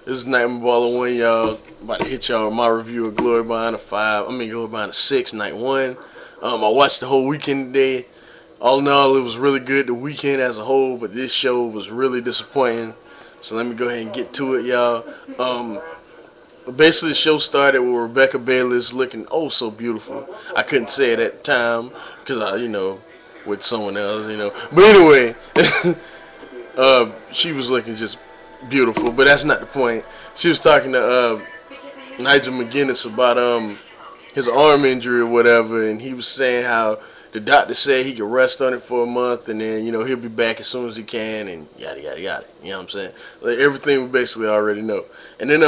This is Nightmare Baller 1, y'all. About to hit y'all with my review of Glory Behind the 5. Glory Behind the 6, Night 1. I watched the whole weekend today. All in all, it was really good the weekend as a whole, but this show was really disappointing. So let me go ahead and get to it, y'all. Basically, the show started with Rebecca Bayless looking oh so beautiful. I couldn't say it at the time because with someone else. But anyway, she was looking just beautiful, but that's not the point. She was talking to Nigel McGuinness about his arm injury or whatever, and he was saying how the doctor said he could rest on it for a month, and then he'll be back as soon as he can, and yada yada yada. You know what I'm saying? Like everything we basically already know. And then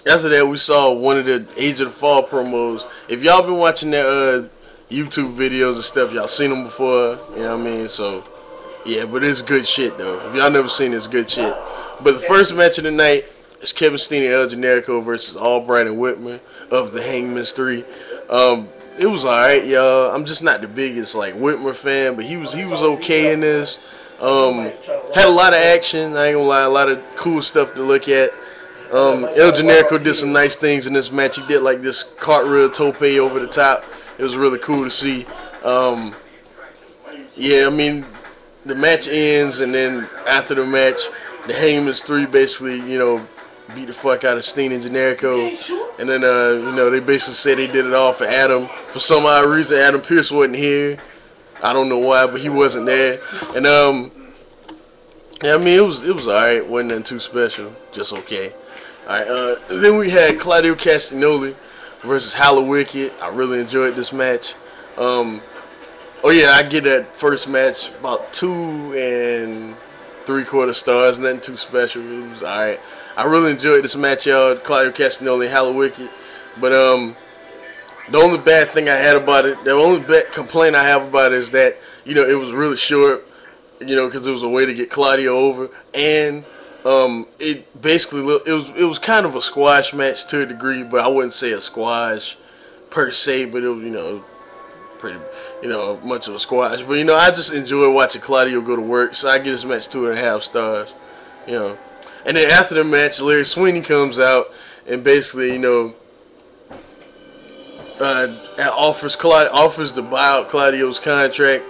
after that, we saw one of the Age of the Fall promos. If y'all been watching that YouTube videos and stuff, y'all seen them before. You know what I mean? So yeah, but it's good shit though. If y'all never seen it, it's good shit. But the first match of the night is Kevin Steen and El Generico versus Albright and Whitmer of the Hangman's 3. It was alright, y'all. I'm just not the biggest Whitmer fan, but he was okay in this. Had a lot of action. I ain't gonna lie, a lot of cool stuff to look at. El Generico did some nice things in this match. He did this cartwheel tope over the top. It was really cool to see. Yeah, the match ends, and then after the match, the Hangman's 3 basically, beat the fuck out of Steen and Generico. And then, they basically said they did it all for Adam. For some odd reason, Adam Pearce wasn't here. I don't know why, but he wasn't there. And, yeah, it was alright. Wasn't nothing too special. Just okay. Alright, then we had Claudio Castagnoli versus Hallowicked. I really enjoyed this match. Oh yeah, I get that first match about 2 3/4 stars. Nothing too special. It was alright. I really enjoyed this match, y'all. Claudio Castagnoli and Hallowicked. But the only bad thing I had about it, the only complaint I have about it is that it was really short. Because it was a way to get Claudio over, and it basically it was kind of a squash match to a degree, but I wouldn't say a squash per se, but it was pretty much of a squash. But I just enjoy watching Claudio go to work, so I give this match 2.5 stars. And then after the match, Larry Sweeney comes out and basically offers to buy out Claudio's contract,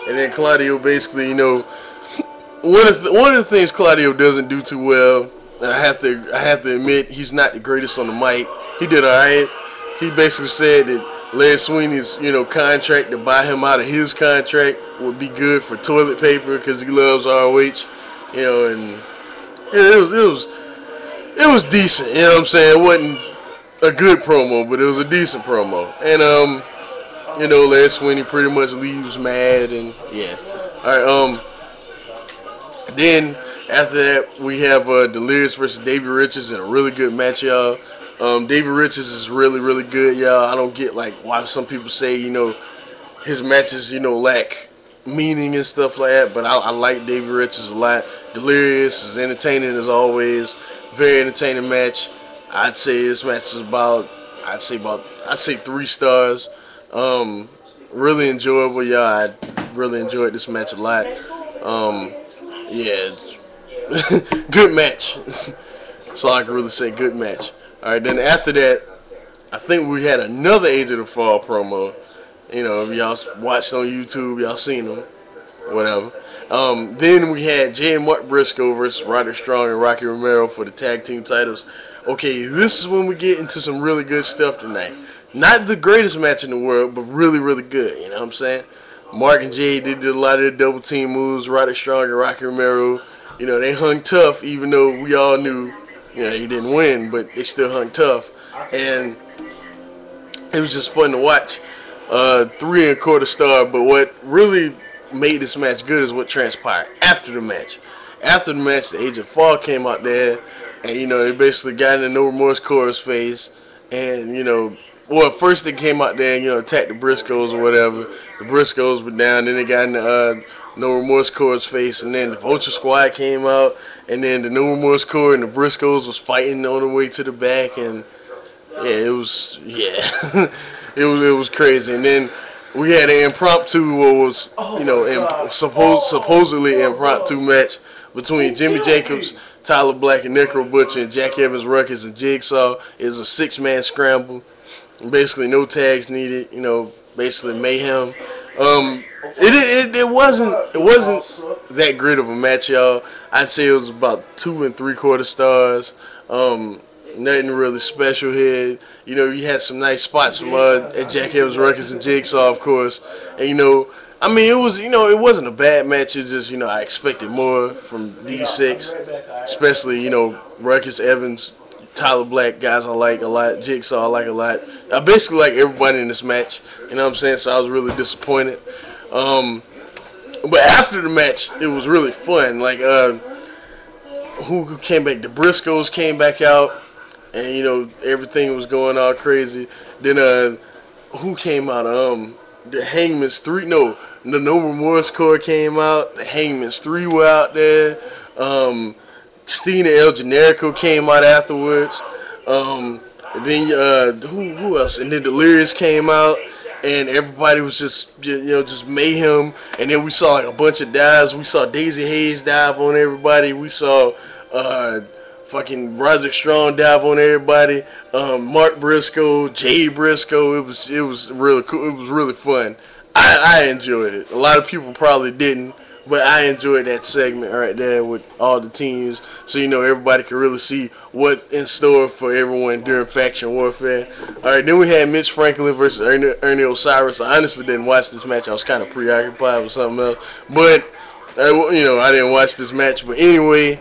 and then Claudio basically one of the things Claudio doesn't do too well, and I have to admit, he's not the greatest on the mic. He did alright. He basically said that Larry Sweeney's contract to buy him out of his contract would be good for toilet paper because he loves ROH. And it was decent. You know what I'm saying? It wasn't a good promo, but it was a decent promo. And Larry Sweeney pretty much leaves mad, and yeah. All right. Then after that, we have Delirious versus Davey Richards in a really good match, y'all. Davey Richards is really, really good, y'all. I don't get why some people say his matches lack meaning and stuff like that, but I like Davey Richards a lot. Delirious is entertaining as always. Very entertaining match. I'd say this match is I'd say 3 stars. Really enjoyable, y'all. I really enjoyed this match a lot. Yeah, good match. That's all I can really say. Good match. All right, then after that, I think we had another Age of the Fall promo. If y'all watched on YouTube, y'all seen them, whatever. Then we had Jay and Mark Briscoe versus Roderick Strong and Rocky Romero for the tag team titles. Okay, this is when we get into some really good stuff tonight. Not the greatest match in the world, but really, really good. You know what I'm saying? Mark and Jay did a lot of the double team moves. Roderick Strong and Rocky Romero, they hung tough, even though we all knew, he didn't win, but they still hung tough. And it was just fun to watch. 3.25 star, but what really made this match good is what transpired after the match. After the match, the Age of Fall came out there, and they basically got in the No Remorse chorus phase, and well, first they came out there and attacked the Briscoes or whatever. The Briscoes were down, then they got in the No Remorse chorus phase, and then the Vulture Squad came out, and then the No Remorse Corps and the Briscoes was fighting on the way to the back, and it was it was crazy. And then we had an impromptu, what was supposedly impromptu match between Jimmy Jacobs, Tyler Black and Necro Butcher and Jack Evans Ruckus and Jigsaw. Is a 6-man scramble. Basically, no tags needed. You know, basically mayhem. It wasn't that great of a match, y'all. I'd say it was about 2 3/4 stars. Nothing really special here. You know, you had some nice spots from at Jack Evans Ruckus and Jigsaw, of course. And you know, I mean, it wasn't a bad match. It's just, you know, I expected more from these 6, especially, you know, Ruckus, Evans, Tyler Black, guys I like a lot, Jigsaw I like a lot. I basically like everybody in this match. You know what I'm saying? So I was really disappointed. But after the match, it was really fun. Like, who came back? The Briscoes came back out, and you know everything was going all crazy. Then who came out? The Hangman's 3. No, the No Remorse Corps came out. The Hangman's 3 were out there. Steen and El Generico came out afterwards. And then who else? And then Delirious came out. And everybody was just, you know, just mayhem. And then we saw like a bunch of dives. We saw Daisy Hayes dive on everybody. We saw fucking Roderick Strong dive on everybody. Mark Briscoe, Jay Briscoe. It was really cool. It was really fun. I enjoyed it. A lot of people probably didn't, but I enjoyed that segment right there with all the teams, so you know everybody can really see what's in store for everyone during faction warfare. All right, then we had Mitch Franklin versus Ernie Osiris. I honestly didn't watch this match. I was kind of preoccupied with something else, but you know, I didn't watch this match. But anyway,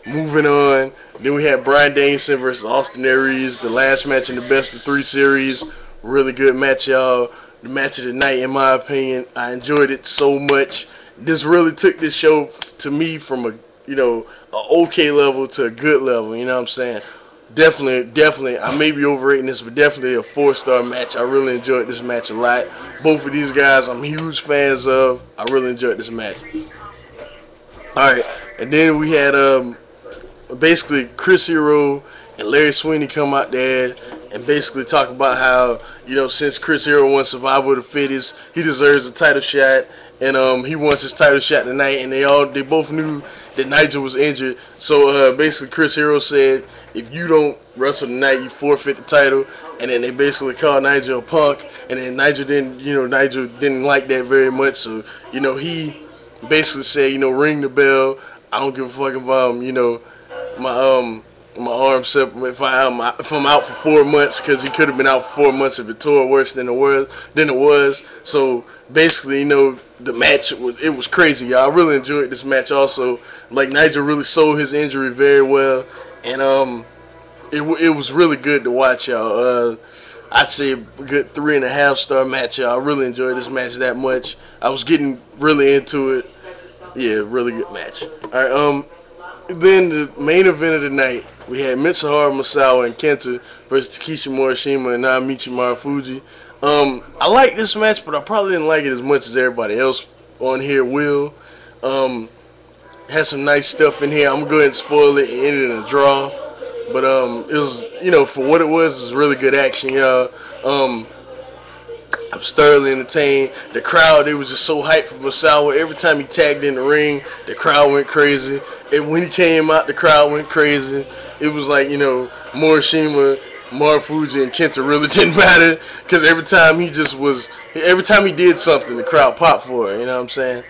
moving on. Then we had Bryan Danielson versus Austin Aries, the last match in the best of 3 series. Really good match, y'all. The match of the night, in my opinion. I enjoyed it so much. This really took this show to me from a, you know, a okay level to a good level. You know what I'm saying? Definitely. I may be overrating this, but definitely a 4-star match. I really enjoyed this match a lot. Both of these guys, I'm huge fans of. I really enjoyed this match. All right, and then we had basically Chris Hero and Larry Sweeney come out there and basically talk about how, you know, since Chris Hero won Survival of the Fittest, he deserves a title shot. And he wants his title shot tonight, and they both knew that Nigel was injured. So basically, Chris Hero said, if you don't wrestle tonight, you forfeit the title. And then they basically called Nigel a punk, and then Nigel didn't like that very much. So you know, he basically said, you know, ring the bell. I don't give a fuck if you know, my arm if I'm out for 4 months, because he could have been out for 4 months if it tore worse than it was. So basically, you know, the match was crazy, y'all. I really enjoyed this match also. Like, Nigel really sold his injury very well, and it was really good to watch, y'all. I'd say a good 3.5-star match, y'all. I really enjoyed this match that much. I was getting really into it. Yeah, really good match. All right, then the main event of the night, we had Mitsuharu Misawa and Kenta versus Takeshi Morishima and Naomichi Marufuji. I like this match, but I probably didn't like it as much as everybody else on here will. Had some nice stuff in here. I'm going to go ahead and spoil it. It ended in a draw. But it was, you know, for what it was really good action, y'all. I was thoroughly entertained. The crowd, they was just so hyped for Misawa. Every time he tagged in the ring, the crowd went crazy. And when he came out, the crowd went crazy. It was like, you know, Morishima, Marufuji, and Kenta really didn't matter, because every time he did something, the crowd popped for it. You know what I'm saying?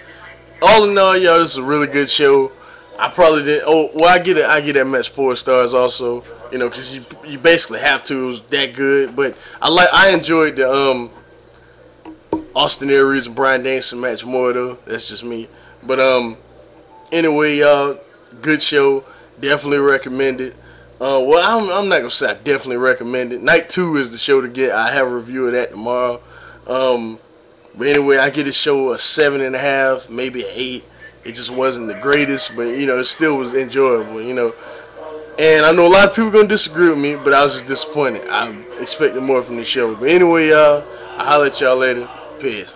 All in all, y'all, this is a really good show. I probably didn't. Oh, well, I get that match 4 stars also. You know, because you basically have to. It was that good. But I enjoyed the Austin Aries and Bryan Danielson match more though. That's just me. But anyway, y'all, good show. Definitely recommend it. Well, I'm not gonna say I definitely recommend it. Night 2 is the show to get. I have a review of that tomorrow. But anyway, I give this show a 7.5, maybe an 8. It just wasn't the greatest, but you know, it still was enjoyable. You know, and I know a lot of people gonna disagree with me, but I was just disappointed. I expected more from the show. But anyway, y'all, I'll holler at y'all later. Peace.